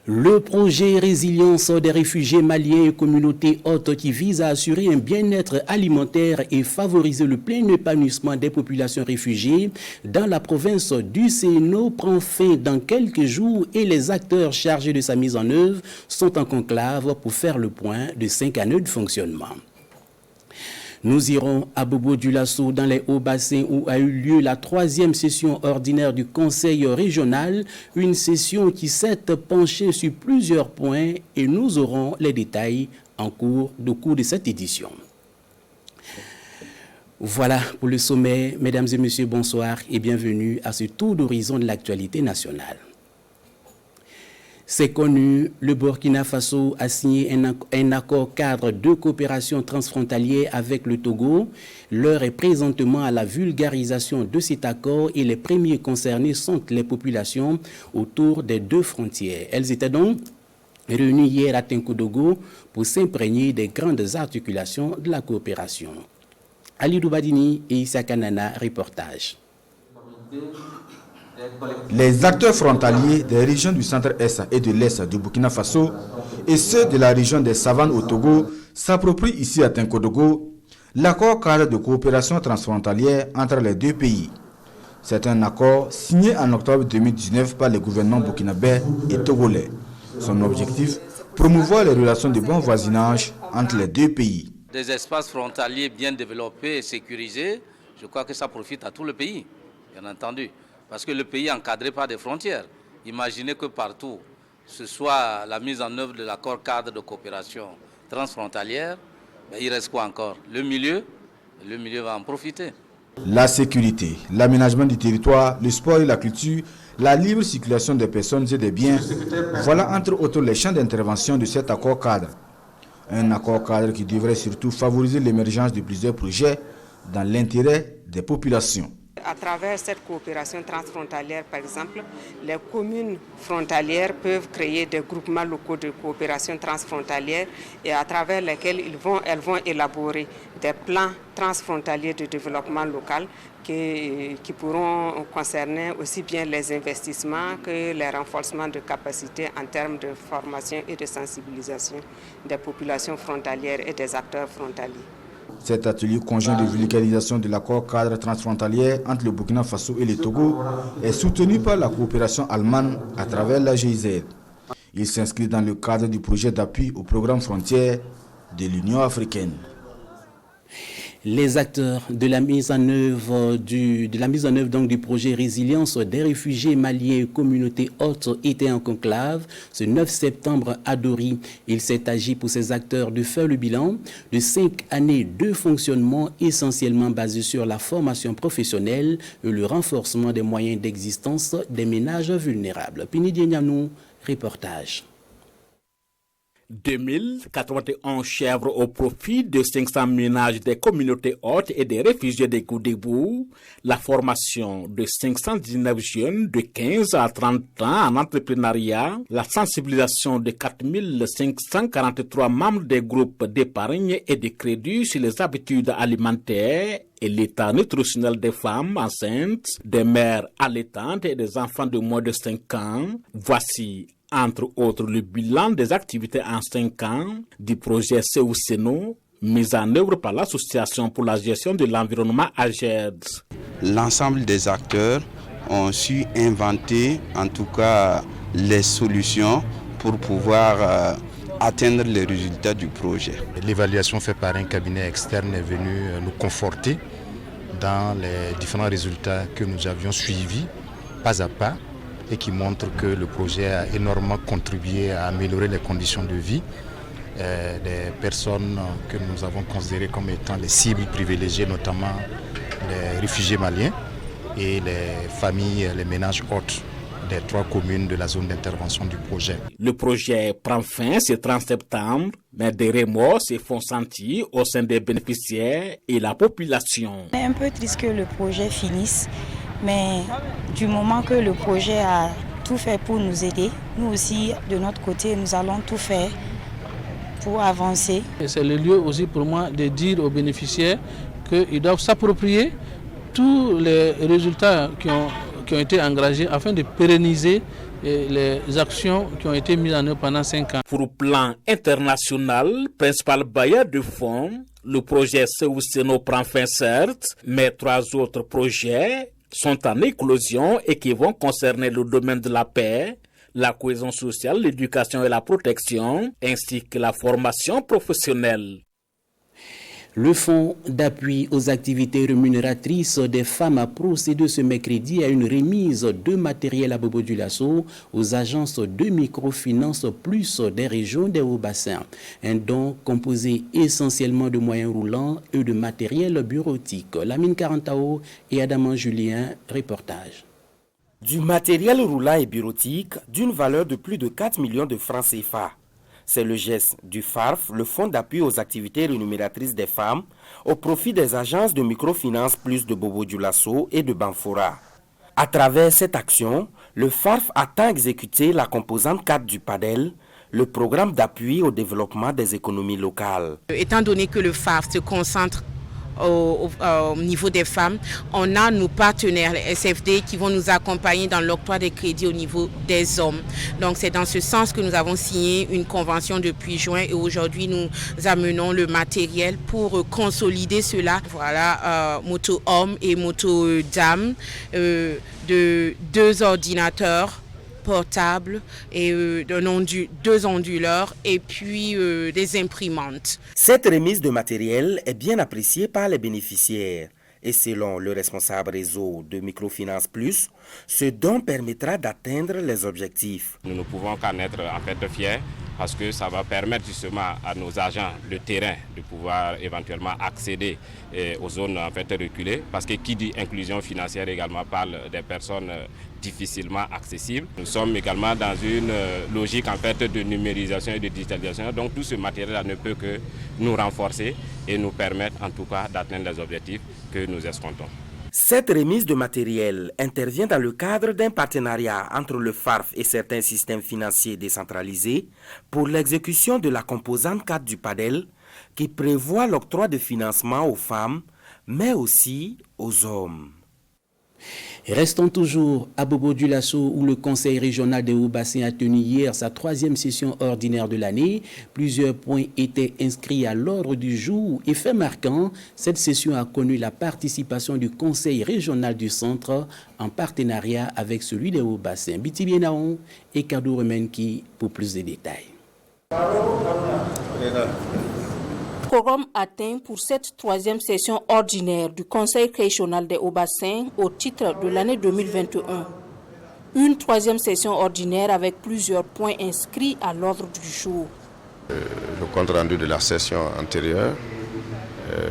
Le projet Résilience des réfugiés maliens et communautés hôtes qui vise à assurer un bien-être alimentaire et favoriser le plein épanouissement des populations réfugiées dans la province du Séno prend fin dans quelques jours et les acteurs chargés de sa mise en œuvre sont en conclave pour faire le point de 5 années de fonctionnement. Nous irons à Bobo-Dioulasso dans les Hauts-Bassins où a eu lieu la 3e session ordinaire du Conseil régional, une session qui s'est penchée sur plusieurs points et nous aurons les détails au cours de cette édition. Voilà pour le sommet. Mesdames et messieurs, bonsoir et bienvenue à ce tour d'horizon de l'actualité nationale. C'est connu, le Burkina Faso a signé un accord cadre de coopération transfrontalière avec le Togo. L'heure est présentement à la vulgarisation de cet accord et les premiers concernés sont les populations autour des deux frontières. Elles étaient donc réunies hier à Tinkodogo pour s'imprégner des grandes articulations de la coopération. Ali Doubadini et Issa Kanana, reportage. Les acteurs frontaliers des régions du centre-est et de l'est du Burkina Faso et ceux de la région des Savanes au Togo s'approprient ici à Tinkodogo l'accord cadre de coopération transfrontalière entre les deux pays. C'est un accord signé en octobre 2019 par les gouvernements burkinabés et togolais. Son objectif, promouvoir les relations de bon voisinage entre les deux pays. Des espaces frontaliers bien développés et sécurisés, je crois que ça profite à tout le pays, bien entendu. Parce que le pays est encadré par des frontières. Imaginez que partout, ce soit la mise en œuvre de l'accord cadre de coopération transfrontalière, il reste quoi encore? Le milieu va en profiter. La sécurité, l'aménagement du territoire, le sport et la culture, la libre circulation des personnes et des biens, voilà entre autres les champs d'intervention de cet accord cadre. Un accord cadre qui devrait surtout favoriser l'émergence de plusieurs projets dans l'intérêt des populations. À travers cette coopération transfrontalière, par exemple, les communes frontalières peuvent créer des groupements locaux de coopération transfrontalière et à travers lesquels elles vont élaborer des plans transfrontaliers de développement local qui pourront concerner aussi bien les investissements que les renforcements de capacités en termes de formation et de sensibilisation des populations frontalières et des acteurs frontaliers. Cet atelier conjoint de vulgarisation de l'accord cadre transfrontalier entre le Burkina Faso et le Togo est soutenu par la coopération allemande à travers la GIZ. Il s'inscrit dans le cadre du projet d'appui au programme frontière de l'Union africaine. Les acteurs de la mise en œuvre du projet Résilience des réfugiés maliens et communautés hôtes étaient en conclave ce 9 septembre à Dori. Il s'est agi pour ces acteurs de faire le bilan de 5 années de fonctionnement essentiellement basé sur la formation professionnelle et le renforcement des moyens d'existence des ménages vulnérables. Pini Dienyanou, reportage. 2091 chèvres au profit de 500 ménages des communautés hôtes et des réfugiés des Goudébou, la formation de 519 jeunes de 15 à 30 ans en entrepreneuriat, la sensibilisation de 4543 membres des groupes d'épargne et de crédit sur les habitudes alimentaires et l'état nutritionnel des femmes enceintes, des mères allaitantes et des enfants de moins de 5 ans. Voici entre autres le bilan des activités en 5 ans du projet CEUCENO, mis en œuvre par l'Association pour la gestion de l'environnement AGED. L'ensemble des acteurs ont su inventer en tout cas les solutions pour pouvoir atteindre les résultats du projet. L'évaluation faite par un cabinet externe est venue nous conforter dans les différents résultats que nous avions suivis pas à pas, et qui montre que le projet a énormément contribué à améliorer les conditions de vie des personnes que nous avons considérées comme étant les cibles privilégiées, notamment les réfugiés maliens et les familles, les ménages hôtes des 3 communes de la zone d'intervention du projet. Le projet prend fin ce 30 septembre, mais des remords se font sentir au sein des bénéficiaires et la population. On est un peu triste que le projet finisse. Mais du moment que le projet a tout fait pour nous aider, nous aussi, de notre côté, nous allons tout faire pour avancer. C'est le lieu aussi pour moi de dire aux bénéficiaires qu'ils doivent s'approprier tous les résultats qui qui ont été engagés afin de pérenniser les actions qui ont été mises en œuvre pendant 5 ans. Pour le plan international, principal bailleur de fonds, le projet Seuseno prend fin certes, mais 3 autres projets sont en éclosion et qui vont concerner le domaine de la paix, la cohésion sociale, l'éducation et la protection, ainsi que la formation professionnelle. Le Fonds d'appui aux activités rémunératrices des femmes a procédé ce mercredi à une remise de matériel à Bobo-Dioulasso aux agences de microfinance plus des régions des Hauts-Bassins. Un don composé essentiellement de moyens roulants et de matériel bureautique. Lamine Karantao et Adaman Julien, reportage. Du matériel roulant et bureautique d'une valeur de plus de 4 millions de francs CFA. C'est le geste du FARF, le Fonds d'appui aux activités rémunératrices des femmes, au profit des agences de microfinance plus de Bobo-Dioulasso et de Banfora. À travers cette action, le FARF attend exécuter la composante 4 du PADEL, le programme d'appui au développement des économies locales. Étant donné que le FARF se concentre au niveau des femmes, on a nos partenaires, les SFD, qui vont nous accompagner dans l'octroi des crédits au niveau des hommes. Donc c'est dans ce sens que nous avons signé une convention depuis juin et aujourd'hui nous amenons le matériel pour consolider cela. Voilà, moto homme et moto dame, de 2 ordinateurs portables et 2 onduleurs et puis des imprimantes. Cette remise de matériel est bien appréciée par les bénéficiaires et selon le responsable réseau de Microfinance Plus, ce don permettra d'atteindre les objectifs. Nous ne pouvons qu'en être en fait fiers parce que ça va permettre justement à nos agents de terrain de pouvoir éventuellement accéder aux zones en fait reculées, parce que qui dit inclusion financière également parle des personnes difficilement accessibles. Nous sommes également dans une logique en fait de numérisation et de digitalisation, donc tout ce matériel ne peut que nous renforcer et nous permettre en tout cas d'atteindre les objectifs que nous escomptons. Cette remise de matériel intervient dans le cadre d'un partenariat entre le FARF et certains systèmes financiers décentralisés pour l'exécution de la composante 4 du PADEL qui prévoit l'octroi de financement aux femmes, mais aussi aux hommes. Restons toujours à Bobo-Dioulasso où le Conseil régional des Hauts-Bassins a tenu hier sa 3e session ordinaire de l'année. Plusieurs points étaient inscrits à l'ordre du jour et fait marquant, cette session a connu la participation du Conseil régional du Centre en partenariat avec celui des Hauts-Bassins. Biti Bienaon et Kadou Remenki pour plus de détails. Quorum atteint pour cette 3e session ordinaire du Conseil régional des Hauts-Bassins au titre de l'année 2021. Une 3e session ordinaire avec plusieurs points inscrits à l'ordre du jour. Le compte rendu de la session antérieure,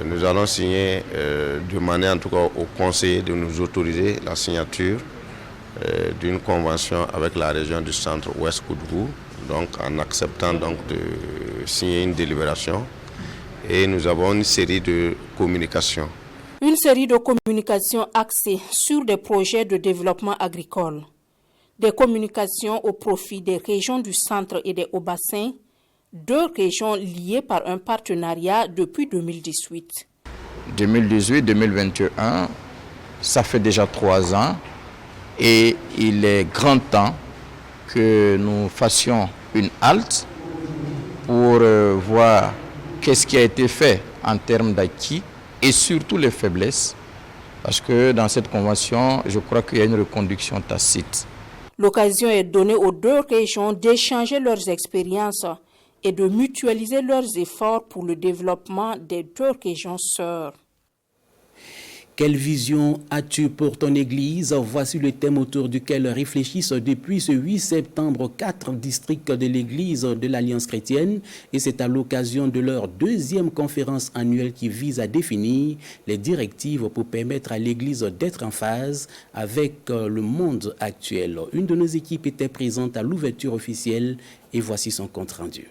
nous allons signer, demander en tout cas au conseiller de nous autoriser la signature d'une convention avec la région du centre Ouest Koudou, donc en acceptant donc de signer une délibération. Et nous avons une série de communications. Une série de communications axées sur des projets de développement agricole. Des communications au profit des régions du centre et des Hauts-Bassins, 2 régions liées par un partenariat depuis 2018. 2018-2021, ça fait déjà 3 ans et il est grand temps que nous fassions une halte pour voir qu'est-ce qui a été fait en termes d'acquis et surtout les faiblesses, parce que dans cette convention, je crois qu'il y a une reconduction tacite. L'occasion est donnée aux 2 régions d'échanger leurs expériences et de mutualiser leurs efforts pour le développement des 2 régions sœurs. Quelle vision as-tu pour ton Église? Voici le thème autour duquel réfléchissent depuis ce 8 septembre 4 districts de l'Église de l'Alliance chrétienne et c'est à l'occasion de leur 2e conférence annuelle qui vise à définir les directives pour permettre à l'Église d'être en phase avec le monde actuel. Une de nos équipes était présente à l'ouverture officielle et voici son compte rendu.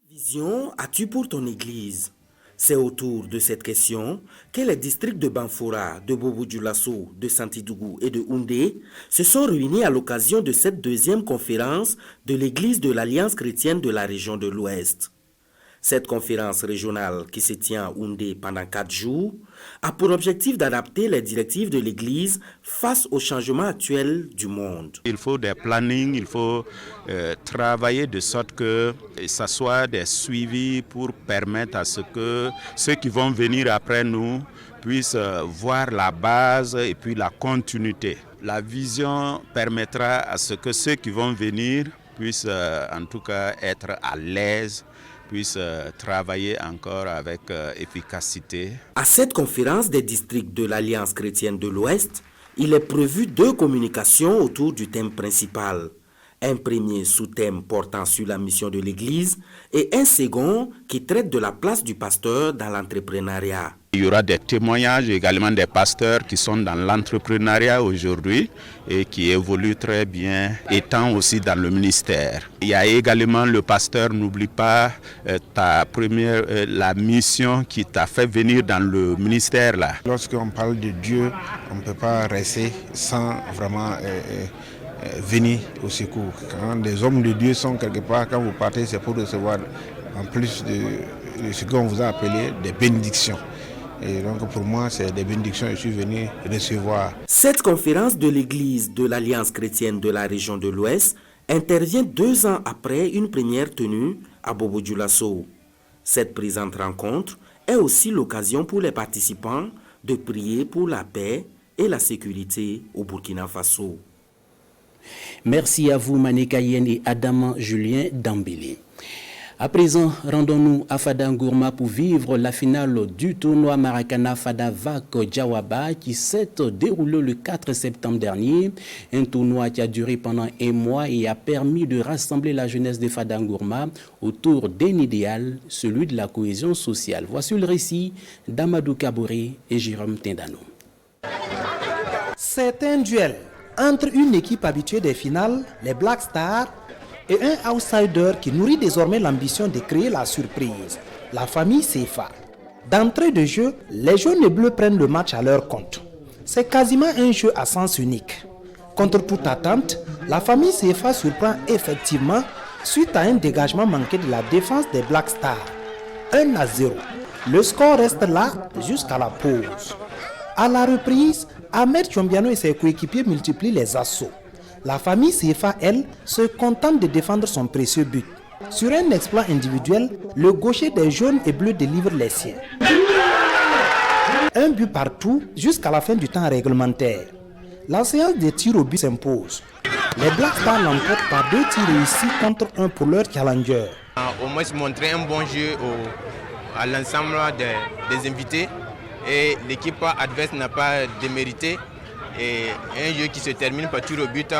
Quelle vision as-tu pour ton Église? C'est autour de cette question que les districts de Banfora, de Bobo-Dioulasso, de Santidougou et de Houndé se sont réunis à l'occasion de cette 2e conférence de l'Église de l'Alliance chrétienne de la région de l'Ouest. Cette conférence régionale qui se tient à Houndé pendant 4 jours a pour objectif d'adapter les directives de l'Église face aux changements actuels du monde. Il faut des plannings, il faut travailler de sorte que ça soit des suivis pour permettre à ce que ceux qui vont venir après nous puissent voir la base et puis la continuité. La vision permettra à ce que ceux qui vont venir puissent en tout cas être à l'aise, puissent travailler encore avec efficacité. À cette conférence des districts de l'Alliance chrétienne de l'Ouest, il est prévu 2 communications autour du thème principal. Un premier sous-thème portant sur la mission de l'Église et un second qui traite de la place du pasteur dans l'entrepreneuriat. Il y aura des témoignages également des pasteurs qui sont dans l'entrepreneuriat aujourd'hui et qui évoluent très bien, étant aussi dans le ministère. Il y a également le pasteur, n'oublie pas la mission qui t'a fait venir dans le ministère là. Lorsqu'on parle de Dieu, on ne peut pas rester sans vraiment venir au secours. Quand les hommes de Dieu sont quelque part, quand vous partez, c'est pour recevoir, en plus de ce qu'on vous a appelé, des bénédictions. Et donc pour moi, c'est des bénédictions que je suis venu recevoir. Cette conférence de l'Église de l'Alliance chrétienne de la région de l'Ouest intervient 2 ans après une première tenue à Bobo-Dioulasso. Cette présente rencontre est aussi l'occasion pour les participants de prier pour la paix et la sécurité au Burkina Faso. Merci à vous Mané Kayen et Adam Julien Dambélé. À présent, rendons-nous à Fada Ngourma pour vivre la finale du tournoi Maracana Fada Vac Diawaba qui s'est déroulé le 4 septembre dernier. Un tournoi qui a duré pendant 1 mois et a permis de rassembler la jeunesse de Fada Ngourma autour d'un idéal, celui de la cohésion sociale. Voici le récit d'Amadou Kaboré et Jérôme Tindano. C'est un duel entre une équipe habituée des finales, les Black Stars, et un outsider qui nourrit désormais l'ambition de créer la surprise, la famille CFA. D'entrée de jeu, les jaunes et bleus prennent le match à leur compte. C'est quasiment un jeu à sens unique. Contre toute attente, la famille CFA surprend effectivement suite à un dégagement manqué de la défense des Black Stars. 1-0. Le score reste là jusqu'à la pause. À la reprise, Ahmed Chombiano et ses coéquipiers multiplient les assauts. La famille CFA, elle, se contente de défendre son précieux but. Sur un exploit individuel, le gaucher des jaunes et bleus délivre les siens. Un but partout jusqu'à la fin du temps réglementaire. La séance des tirs au but s'impose. Les Black Stars l'emportent par 2 tirs réussis contre 1 pour leur challenger. Au moins montrer un bon jeu à l'ensemble des invités et l'équipe adverse n'a pas démérité. Et un jeu qui se termine par tir au but,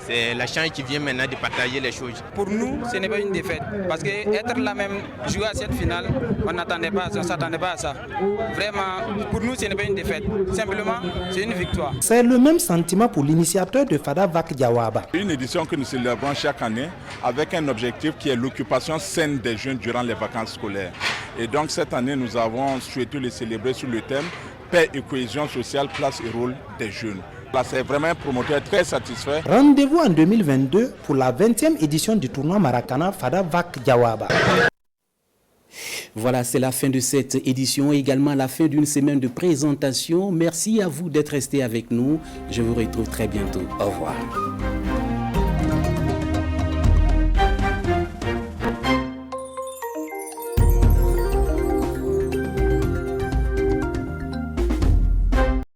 c'est la chance qui vient maintenant de partager les choses. Pour nous, ce n'est pas une défaite. Parce qu'être là même, jouer à cette finale, on n'attendait pas à ça, on ne s'attendait pas à ça. Vraiment, pour nous, ce n'est pas une défaite. Simplement, c'est une victoire. C'est le même sentiment pour l'initiateur de Fada Vac Diawaba. Une édition que nous célébrons chaque année avec un objectif qui est l'occupation saine des jeunes durant les vacances scolaires. Et donc cette année, nous avons souhaité le célébrer sous le thème paix et cohésion sociale, place et rôle des jeunes. Là, c'est vraiment un promoteur très satisfait. Rendez-vous en 2022 pour la 20e édition du tournoi Maracana Fada Vac Diawaba. Voilà, c'est la fin de cette édition, également la fin d'une semaine de présentation. Merci à vous d'être restés avec nous. Je vous retrouve très bientôt. Au revoir.